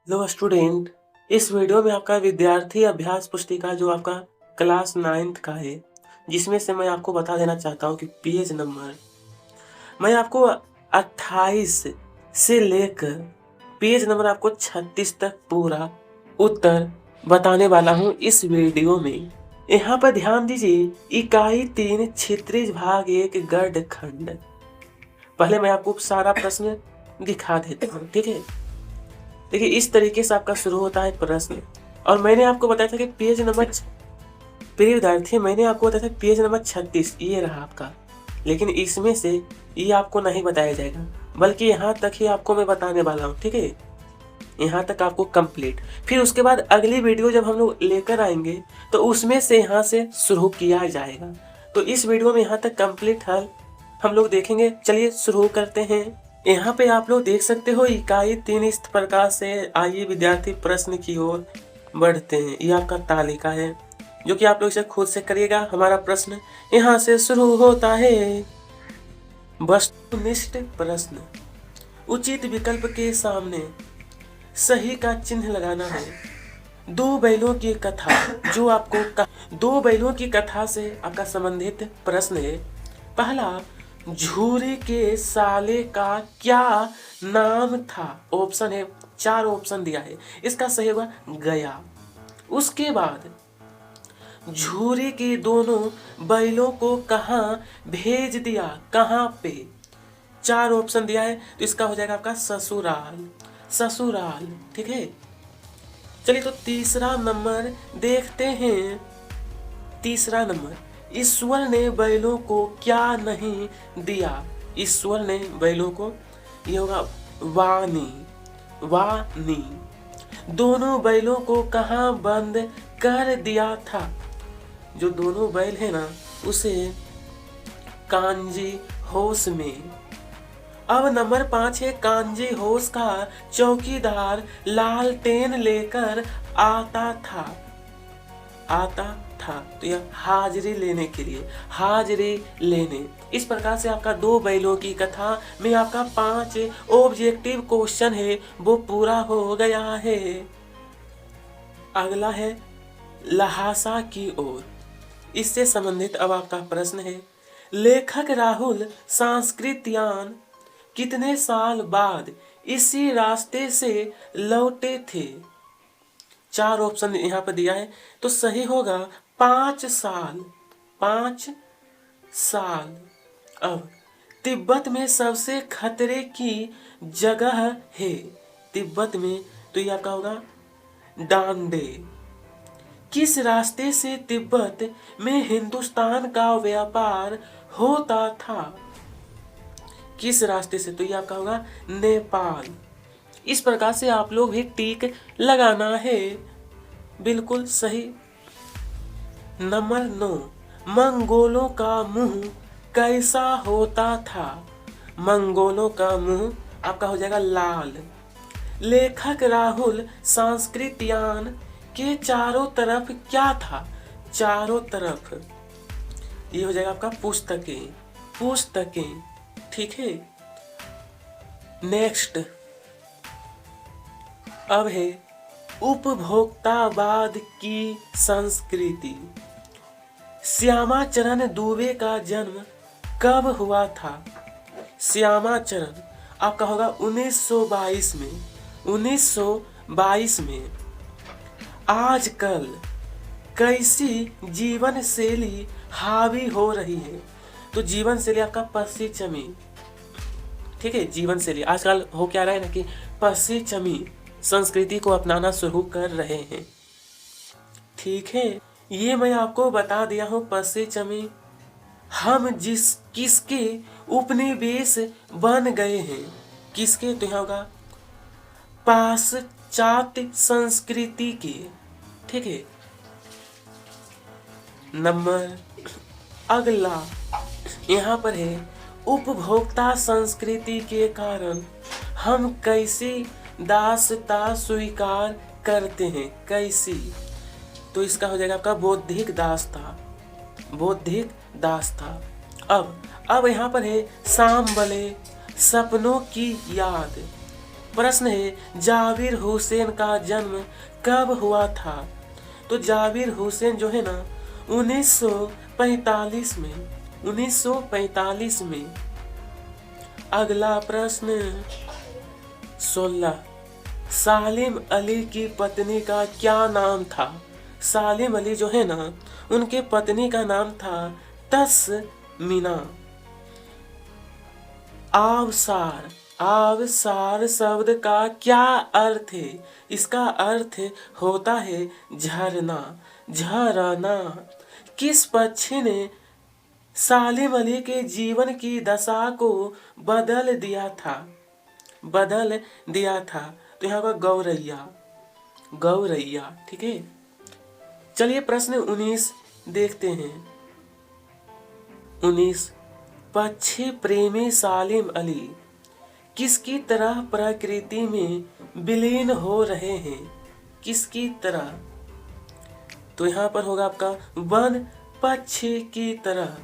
Hello student. इस video में आपका विद्यार्थी अभ्यास पुस्तिका जो आपका क्लास 9th का है, जिसमें से मैं आपको बता देना चाहता हूँ कि पेज नंबर मैं आपको 28 से लेकर पेज नंबर आपको 36 तक पूरा उत्तर बताने वाला हूँ इस वीडियो में। यहाँ पर ध्यान दीजिए, इकाई 3 क्षितिज भाग 1 गढ़ खंड। पहले मैं आपको सारा प्रश्न दिखा देता हूँ, ठीक है। देखिए, इस तरीके से आपका शुरू होता है प्रश्न। और मैंने आपको बताया था कि पेज नंबर प्रिय विद्यार्थी, मैंने आपको बताया था पेज नंबर 36 ये रहा आपका, लेकिन इसमें से ये आपको नहीं बताया जाएगा, बल्कि यहाँ तक ही आपको मैं बताने वाला हूँ, ठीक है। यहाँ तक आपको कंप्लीट। फिर उसके बाद अगली वीडियो जब हम लोग लेकर आएंगे तो उसमें से यहाँ से शुरू किया जाएगा। तो इस वीडियो में यहाँ तक कंप्लीट हल हम लोग देखेंगे। चलिए शुरू करते हैं। यहाँ पे आप लोग देख सकते हो इकाई 3 इस प्रकार से। आइए विद्यार्थी प्रश्न की ओर बढ़ते हैं। ये आपका तालिका है जो कि आप लोग इसे खुद से करिएगा। हमारा प्रश्न यहाँ से शुरू होता है। वस्तुनिष्ठ प्रश्न। उचित विकल्प के सामने सही का चिन्ह लगाना है। दो बैलों की कथा जो आपको दो बैलों की कथा से आपका संबंधित प्रश्न है। पहला, झूरे के साले का क्या नाम था? ऑप्शन है, 4 ऑप्शन दिया है। इसका सही होगा गया। उसके बाद झूरे के दोनों बैलों को कहाँ भेज दिया? कहाँ पे? 4 ऑप्शन दिया है, तो इसका हो जाएगा आपका ससुराल। ससुराल, ठीक है। चलिए तो तीसरा नंबर देखते हैं। तीसरा नंबर, ईश्वर ने बैलों को क्या नहीं दिया? ईश्वर ने बैलों को, ये होगा वाणी। वाणी। दोनों बैलों को कहाँ बंद कर दिया था? जो दोनों बैल है ना, उसे कांजी होश में। अब नंबर 5 है, कांजी होश का चौकीदार लालटेन लेकर आता था। आता था, तो यह हाजिरी लेने के लिए, हाजिरी लेने। इस प्रकार से आपका 2 बैलों की कथा में आपका 5 ऑब्जेक्टिव क्वेश्चन है वो पूरा हो गया है। अगला है लहासा की ओर। इससे संबंधित अब आपका प्रश्न है, लेखक राहुल सांस्कृत्यान कितने साल बाद इसी रास्ते से लौटे थे? 4 ऑप्शन यहाँ पर दिया है, तो सही होगा 5 साल। 5 साल। अब तिब्बत में सबसे खतरे की जगह है। तिब्बत में, तो यह आपका होगा डांडे। किस रास्ते से तिब्बत में हिंदुस्तान का व्यापार होता था? किस रास्ते से? तो ये आपका होगा नेपाल। इस प्रकार से आप लोग भी टिक लगाना है। बिल्कुल सही। नंबर 9, मंगोलों का मुंह कैसा होता था? मंगोलों का मुंह आपका हो जाएगा लाल। लेखक राहुल सांस्कृत्यान के चारों तरफ क्या था? चारों तरफ, ये हो जाएगा आपका पुस्तकें। पुस्तकें, ठीक है। नेक्स्ट अब है उपभोक्तावाद की संस्कृति। श्यामाचरण दुबे का जन्म कब हुआ था? श्यामाचरण आपका होगा 1922 में। 1922 में। आजकल कैसी जीवन शैली हावी हो रही है? तो जीवन शैली आपका पश्चिमी, ठीक है। जीवन शैली आजकल हो क्या रहा है ना कि पश्चिमी संस्कृति को अपनाना शुरू कर रहे हैं, ठीक है। ये मैं आपको बता दिया हूँ पश्चिमी। हम किसके उपनिवेश बन गए हैं? किसके? तो यहाँ होगा पाश्चात्य संस्कृति के, ठीक है। नंबर अगला यहाँ पर है, उपभोक्ता संस्कृति के कारण हम कैसी दासता स्वीकार करते हैं? कैसी? तो इसका हो जाएगा आपका बौद्धिक दासता। बौद्धिक दासता। अब यहाँ पर है, शाम बले सपनों की याद। प्रश्न है जाबिर हुसैन का जन्म कब हुआ था? तो जाबिर हुसैन जो है ना 1945 में, 1945 में। अगला प्रश्न 16, सालिम अली की पत्नी का क्या नाम था? सालिम अली जो है ना उनके पत्नी का नाम था तस्मीना। आबसार, आबसार शब्द का क्या अर्थ है? इसका अर्थ होता है झरना, झरना। किस पक्षी ने सालिम अली के जीवन की दशा को बदल दिया था? बदल दिया था। तो यहाँ का गौरैया, गौरैया। ठीक है, चलिए प्रश्न 19 देखते हैं। 19, पक्षी प्रेमी सालिम अली किसकी तरह प्रकृति में विलीन हो रहे हैं? किसकी तरह? तो यहाँ पर होगा आपका वन पक्षी की तरह।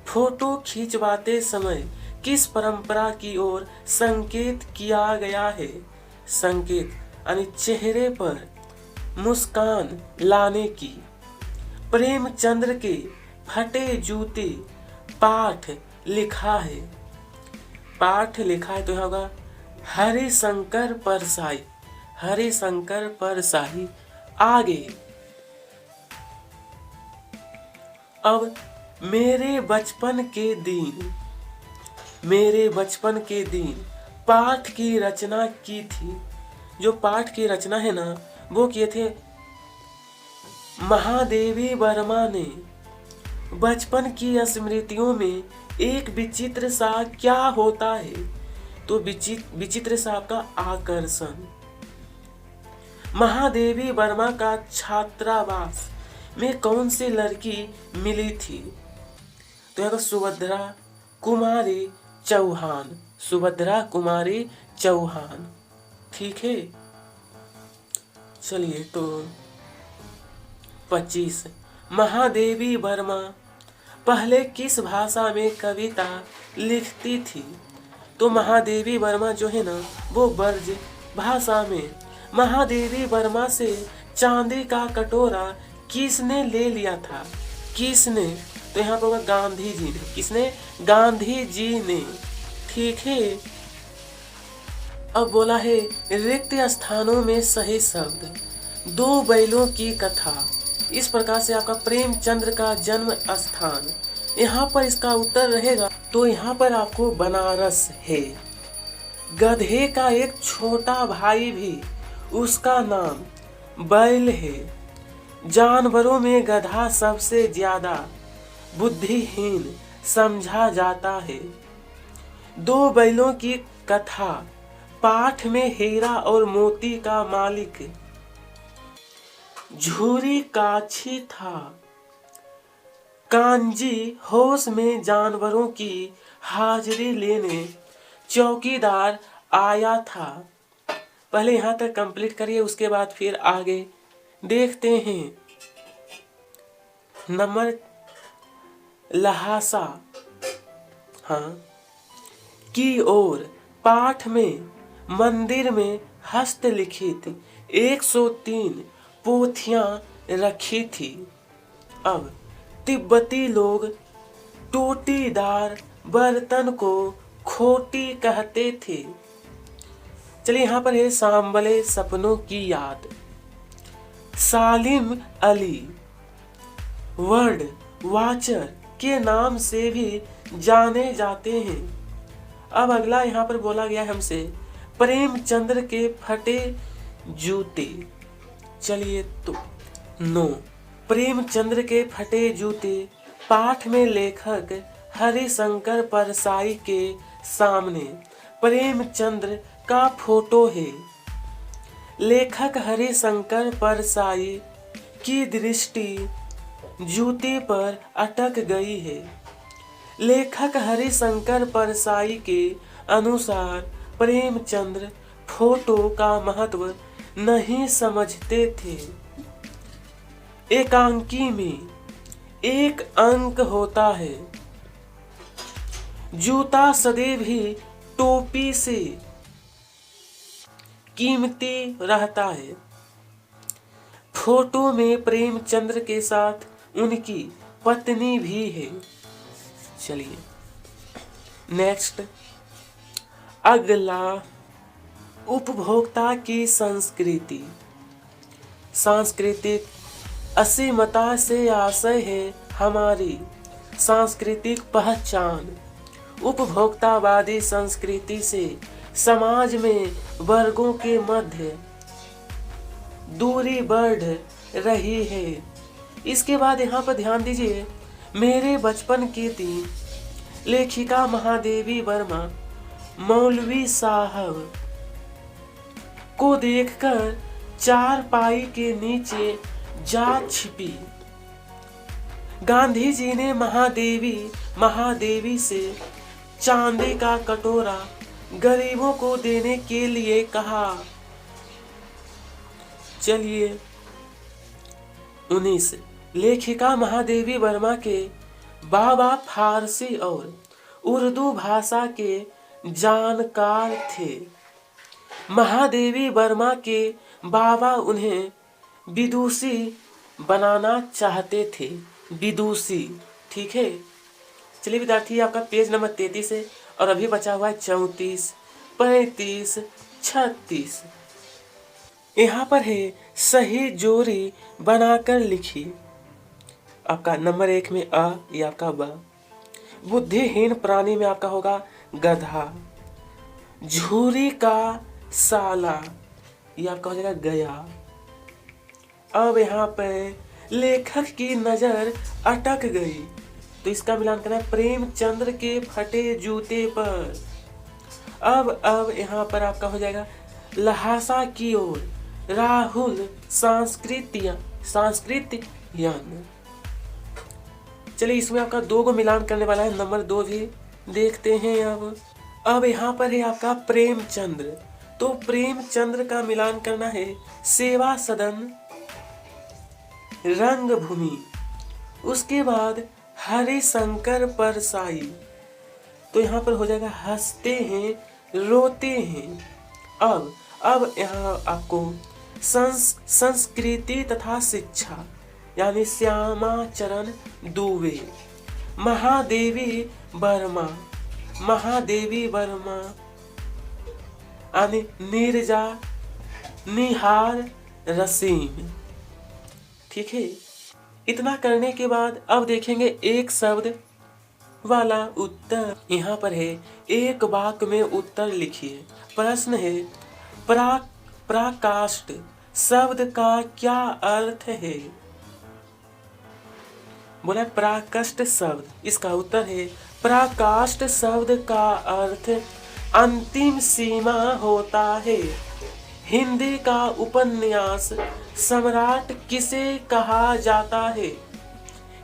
फोटो खिंचवाते समय किस परंपरा की ओर संकेत किया गया है? संकेत यानी चेहरे पर मुस्कान लाने की। प्रेमचंद्र के फटे जूते पाठ लिखा है, पाठ लिखा है। तो यहाँ होगा हरिशंकर परसाई, हरिशंकर परसाई। आगे अब मेरे बचपन के दिन, मेरे बचपन के दिन पाठ की रचना की थी। जो पाठ की रचना है ना वो किए थे महादेवी वर्मा ने। बचपन की स्मृतियों में एक विचित्र सा क्या होता है? तो विचित्र सा आपका आकर्षण। महादेवी वर्मा का छात्रावास में कौन सी लड़की मिली थी? तो यहाँ सुभद्रा कुमारी चौहान, सुभद्रा कुमारी चौहान। ठीक है, चलिए तो 25, महादेवी वर्मा पहले किस भाषा में कविता लिखती थी? तो महादेवी वर्मा जो है ना वो ब्रज भाषा में। महादेवी वर्मा से चांदी का कटोरा किसने ले लिया था? किसने? तो यहाँ पर होगा गांधी जी ने। किसने? गांधी जी ने। ठीक है, अब बोला है रिक्त स्थानों में सही शब्द। दो बैलों की कथा। इस प्रकार से आपका प्रेमचंद्र का जन्म स्थान, यहाँ पर इसका उत्तर रहेगा। तो यहाँ पर आपको बनारस है। गधे का एक छोटा भाई भी, उसका नाम बैल है। जानवरों में गधा सबसे ज्यादा बुद्धिहीन समझा जाता है। दो बैलों की कथा पाठ में हीरा और मोती का मालिक झूरी काछी था। कांजी होश में जानवरों की हाजिरी लेने चौकीदार आया था। पहले यहाँ तक कंप्लीट करिए, उसके बाद फिर आगे देखते हैं। नंबर लहासा हाँ की ओर पाठ में मंदिर में हस्तलिखित 103 पोथियां रखी थी। अब तिब्बती लोग टोटीदार बर्तन को खोटी कहते थे। चलिए यहाँ पर है सांबले सपनों की याद। सालिम अली वर्ड वाचर के नाम से भी जाने जाते हैं। अब अगला यहाँ पर बोला गया है हमसे प्रेमचंद्र के फटे जूते। चलिए तो 9, प्रेमचंद्र के फटे जूते पाठ में लेखक हरिशंकर परसाई के सामने प्रेमचंद्र का फोटो है। लेखक हरिशंकर परसाई की दृष्टि जूते पर अटक गई है। लेखक हरिशंकर परसाई के अनुसार प्रेमचंद्र फोटो का महत्व नहीं समझते थे। एकांकी में एक अंक होता है। जूता सदैव ही टोपी से कीमती रहता है। फोटो में प्रेमचंद्र के साथ उनकी पत्नी भी है। चलिए नेक्स्ट, अगला उपभोक्ता की संस्कृति। सांस्कृतिक असीमता से आशय है हमारी सांस्कृतिक पहचान। उपभोक्तावादी संस्कृति से समाज में वर्गों के मध्य दूरी बढ़ रही है। इसके बाद यहाँ पर ध्यान दीजिए, मेरे बचपन की थी लेखिका महादेवी वर्मा मौलवी साहब को देखकर चारपाई के नीचे जा छिपी। गांधी जी ने महादेवी से चांदी का कटोरा गरीबों को देने के लिए कहा। चलिए 19, लेखिका महादेवी वर्मा के बाबा फारसी और उर्दू भाषा के जानकार थे। महादेवी वर्मा के बाबा उन्हें विदुषी बनाना चाहते थे। विदुषी, ठीक है। चलिए विद्यार्थी, आपका पेज नंबर 33 है और अभी बचा हुआ है 34, 35, 36। यहाँ पर है सही जोड़ी बनाकर लिखिए। आपका नंबर 1 में अ, ये आपका ब। बुद्धिहीन प्राणी में आपका होगा गधा। झूरी का साला, ये आपका हो जाएगा गया। अब यहाँ पे लेखक की नजर अटक गई, तो इसका मिलान करना है प्रेमचंद्र के फटे जूते पर। अब यहाँ पर आपका हो जाएगा लहासा की ओर राहुल सांस्कृतियन। चलिए इसमें आपका 2 को मिलान करने वाला है, नंबर 2 भी देखते हैं। अब यहाँ पर है आपका प्रेमचंद्र, तो प्रेमचंद्र का मिलान करना है सेवा सदन, रंगभूमि। उसके बाद हरिशंकर परसाई, तो यहाँ पर हो जाएगा हंसते हैं रोते हैं। अब यहाँ आपको संस्कृति तथा शिक्षा यानी श्यामाचरण दुबे। महादेवी वर्मा यानी नीरजा निहार रसीम, ठीक है। इतना करने के बाद अब देखेंगे एक शब्द वाला उत्तर। यहाँ पर है एक वाक्य में उत्तर लिखिए। प्रश्न है पराकाष्ठ शब्द का क्या अर्थ है? बोला पराकाष्ठ शब्द, इसका उत्तर है पराकाष्ठ शब्द का अर्थ अंतिम सीमा होता है। हिंदी का उपन्यास सम्राट किसे कहा जाता है?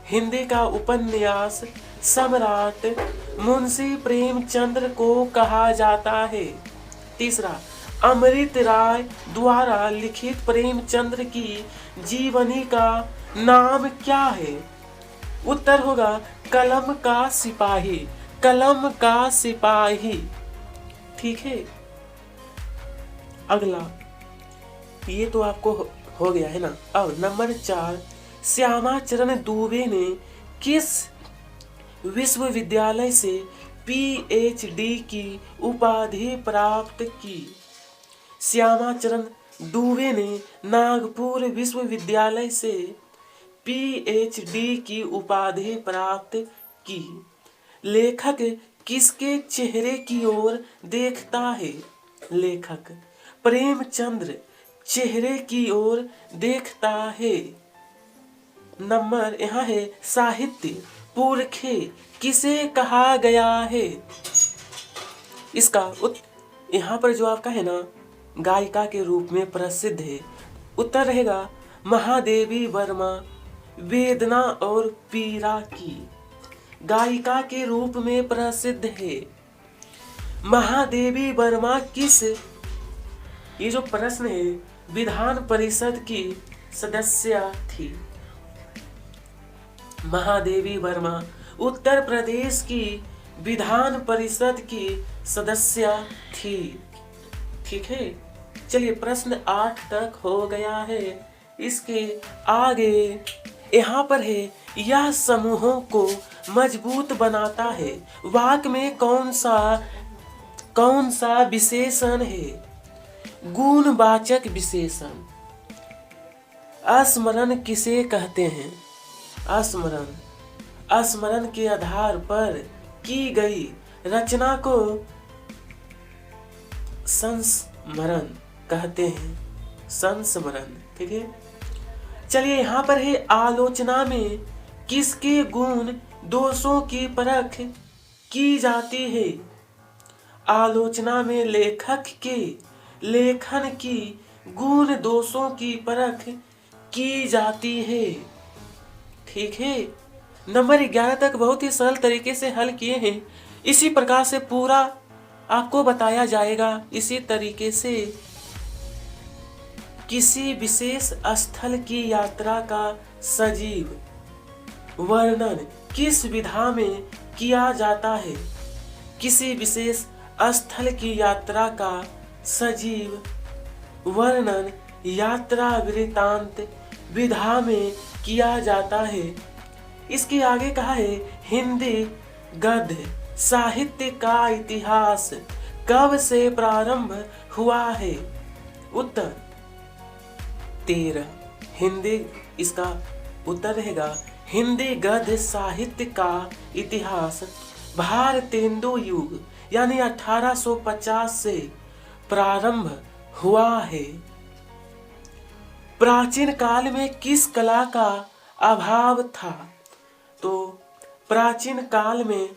हिंदी का उपन्यास सम्राट मुंशी प्रेमचंद्र को कहा जाता है। तीसरा, अमृत राय द्वारा लिखित प्रेमचंद्र की जीवनी का नाम क्या है? उत्तर होगा कलम का सिपाही। कलम का सिपाही, ठीक है। अगला, ये तो आपको हो गया है ना। अब नंबर 4, श्यामाचरण दुबे ने किस विश्वविद्यालय से पीएचडी की उपाधि प्राप्त की? श्यामाचरण दुबे ने नागपुर विश्वविद्यालय से पीएचडी की उपाधि प्राप्त की। लेखक किसके चेहरे की ओर देखता है? लेखक प्रेमचंद्र चेहरे की ओर देखता है। नंबर यहाँ है साहित्य पुरखे किसे कहा गया है? इसका यहाँ पर जो आपका है ना गायिका के रूप में प्रसिद्ध है, उत्तर रहेगा महादेवी वर्मा वेदना और पीड़ा की गायिका के रूप में प्रसिद्ध है। महादेवी वर्मा किस, ये जो प्रश्न है, विधान परिषद की सदस्य थी। महादेवी वर्मा उत्तर प्रदेश की विधान परिषद की सदस्य थी, ठीक है। चलिए प्रश्न 8 तक हो गया है। इसके आगे यहाँ पर है, यह समूहों को मजबूत बनाता है। वाक्य में कौन सा विशेषण है? गुणवाचक विशेषण। स्मरण किसे कहते हैं? स्मरण के आधार पर की गई रचना को संस्मरण कहते हैं। संस्मरण, ठीक है। चलिए यहाँ पर है, आलोचना में किसके गुण दोषों की परख की जाती है? आलोचना में लेखक के लेखन की गुण दोषों की परख की जाती है, ठीक है। नंबर 11 तक बहुत ही सरल तरीके से हल किए हैं। इसी प्रकार से पूरा आपको बताया जाएगा। इसी तरीके से किसी विशेष स्थल की यात्रा का सजीव वर्णन किस विधा में किया जाता है? किसी विशेष स्थल की यात्रा का सजीव वर्णन यात्रा वृत्तांत विधा में किया जाता है। इसके आगे कहा है, हिंदी गद्य साहित्य का इतिहास कब से प्रारंभ हुआ है? उत्तर 13। हिंदी, इसका उत्तर रहेगा हिंदी गद्य साहित्य का इतिहास भारतेंदु युग यानी 1850 से प्रारंभ हुआ है। प्राचीन काल में किस कला का अभाव था? तो प्राचीन काल में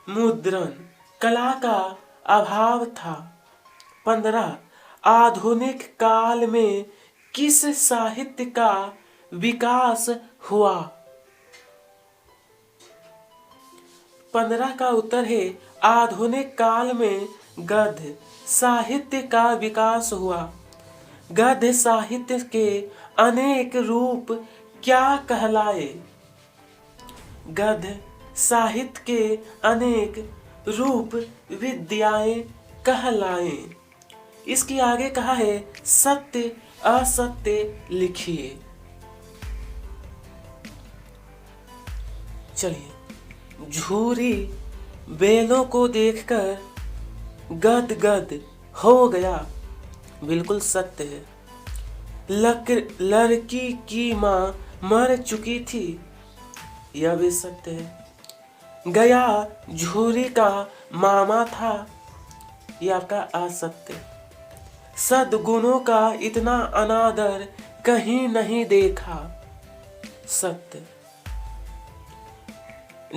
मुद्रण कला का अभाव था। 15 आधुनिक काल में किस साहित्य का विकास हुआ? 15 का उत्तर है, आधुनिक काल में गद्य साहित्य का विकास हुआ। गद्य साहित्य के अनेक रूप क्या कहलाए? गद्य साहित्य के अनेक रूप विद्याएं कहलाए। इसके आगे कहा है, सत्य असत्य लिखिए। चलिए, झूरी बैलों को देखकर गदगद हो गया, बिल्कुल सत्य है। लड़की की माँ मर चुकी थी, यह भी सत्य है। गया झूरी का मामा था, यह आपका असत्य। सद्गुणों का इतना अनादर कहीं नहीं देखा, सत्य।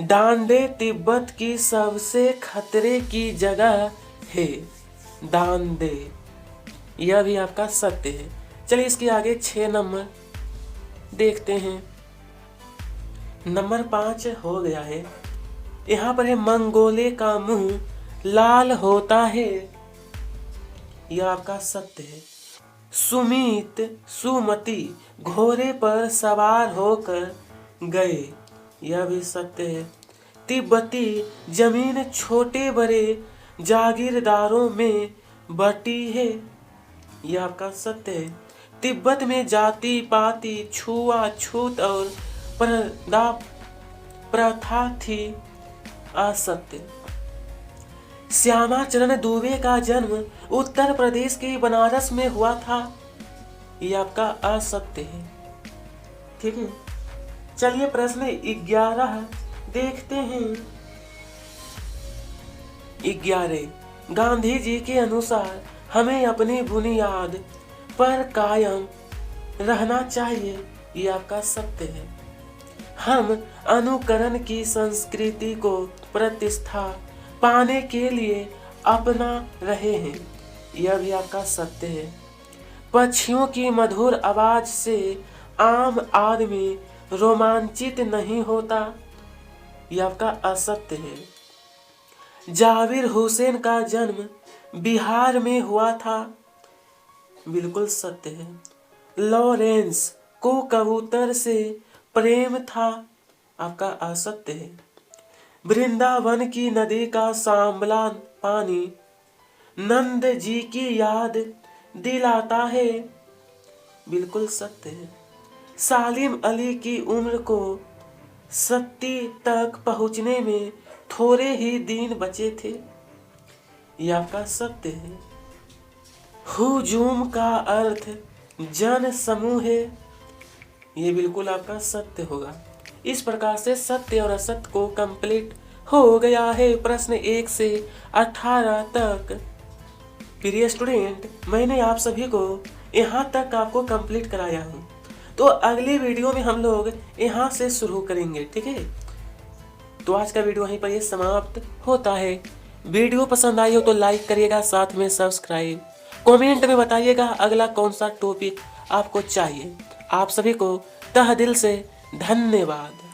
डांडे तिब्बत की सबसे खतरे की जगह है, डांडे, यह भी आपका सत्य है। चलिए इसके आगे 6 नंबर देखते हैं। नंबर 5 हो गया है। यहाँ पर है, मंगोले का मुंह लाल होता है, यह आपका सत्य है। सुमति घोड़े पर सवार होकर गए, यह भी सत्य है। तिब्बती जमीन छोटे बड़े जागीरदारों में बटी है, यह आपका सत्य है। तिब्बत में जाति पाति छुआछूत और प्रथा थी, असत्य। श्यामा चरण दुबे का जन्म उत्तर प्रदेश के बनारस में हुआ था, यह आपका असत्य है, ठीक है। चलिए प्रश्न 11 देखते हैं। 11 गांधी जी के अनुसार हमें अपनी बुनियाद पर कायम रहना चाहिए, यह आपका सत्य है। हम अनुकरण की संस्कृति को प्रतिष्ठा पाने के लिए अपना रहे हैं, यह भी आपका सत्य है। पक्षियों की मधुर आवाज से आम आदमी रोमांचित नहीं होता, यह आपका असत्य है। जाबिर हुसैन का जन्म बिहार में हुआ था, बिल्कुल सत्य है। लॉरेंस को कबूतर से प्रेम था, आपका असत्य है। वृंदावन की नदी का सांबला पानी नंद जी की याद दिलाता है। बिल्कुल सत्य है। सालिम अली की उम्र को 70 तक पहुंचने में थोड़े ही दिन बचे थे। यह आपका सत्य है। हुजूम का अर्थ जन समूह है। ये बिल्कुल आपका सत्य होगा। इस प्रकार से सत्य और असत्य को कंप्लीट हो गया है प्रश्न 1 से 18 तक। प्रिय स्टूडेंट, मैंने आप सभी को यहाँ तक आपको कंप्लीट कराया हूँ। तो अगले वीडियो में हम लोग यहाँ से शुरू करेंगे, ठीक है। तो आज का वीडियो यहीं पर ये समाप्त होता है। वीडियो पसंद आई हो तो लाइक करिएगा, साथ में सब्सक्राइब। कमेंट में बताइएगा अगला कौन सा टॉपिक आपको चाहिए। आप सभी को तहे दिल से धन्यवाद।